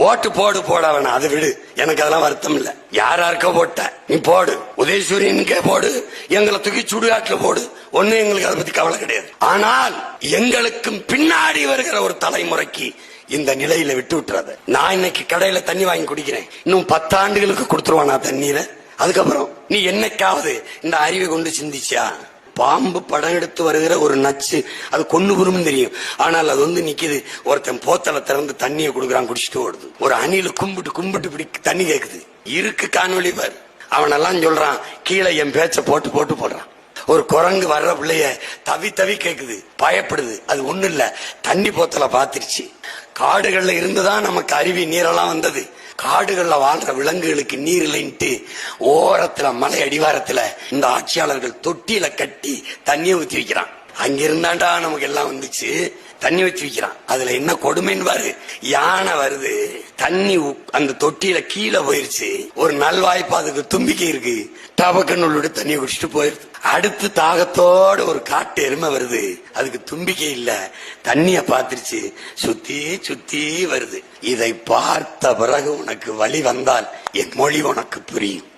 ஓட்டு போடு போட வேணாம், அதை விடு, எனக்கு அதெல்லாம் வருத்தம் இல்ல. யாராருக்க போட்ட நீ போடு, உதயசூரியனுக்கே போடு, எங்களை தூக்கி சுடுகாட்டுல போடு, ஒண்ணு எங்களுக்கு அதை பத்தி கவலை கிடையாது. ஆனால் எங்களுக்கும் பின்னாடி வருகிற ஒரு தலைமுறைக்கு இந்த நிலையில விட்டு விட்டுறது. நான் இன்னைக்கு கடையில தண்ணி வாங்கி குடிக்கிறேன், இன்னும் 10 ஆண்டுகளுக்கு கொடுத்துருவானா தண்ணீரை? அதுக்கப்புறம் நீ என்னைக்காவது இந்த அறிவை கொண்டு சிந்திச்சா? பாம்பு படம் எடுத்து வருகிற ஒரு நச்சு, அது கொண்டு வரும்னு தெரியும், ஆனால் அது வந்து நிக்குது. ஒருத்தன் போத்தலை திறந்து தண்ணியை கொடுக்குறான், குடிச்சிட்டு ஓடுது. ஒரு அணில கும்பிட்டு கும்பிட்டு இப்படி தண்ணி கேக்குது. இருக்கு காணொலி பார், அவனெல்லாம் சொல்றான் கீழே என் பேச்ச போட்டு போட்டு போடுறான். ஒரு குரங்கு வர்ற பிள்ளைய தவி தவி கேக்குது, பயப்படுது. அது ஒண்ணு இல்ல, தண்ணி போத்தலை பாத்துருச்சு. காடுகள்ல இருந்துதான் நமக்கு அருவி நீரெல்லாம் வந்தது. காடுகள்ல வாழ்ற விலங்குகளுக்கு நீர் இல்லைன்ட்டு ஓரத்துல மலை அடிவாரத்துல இந்த ஆட்சியாளர்கள் தொட்டியில கட்டி தண்ணியை ஊத்தி வைக்கிறான். அங்கிருந்தாண்டா நமக்கு எல்லாம் வந்துச்சு, தண்ணி வச்சு வைக்கிறான். அதுல என்ன கொடுமைன்னு பாரு, யானை வருது, தண்ணி அந்த தொட்டியில கீழே போயிருச்சு. ஒரு நல்வாய்ப்பு அதுக்கு தும்பிக்கை இருக்கு, டபக்கண்ணோட தண்ணியை குடிச்சிட்டு போயிருது. அடுத்து தாகத்தோட ஒரு காட்டு எருமை வருது, அதுக்கு தும்பிக்கை இல்ல, தண்ணிய பாத்துருச்சு, சுத்தி சுத்தி வருது. இதை பார்த்த பிறகு உனக்கு வழி வந்தால் என் மொழி உனக்கு புரியும்.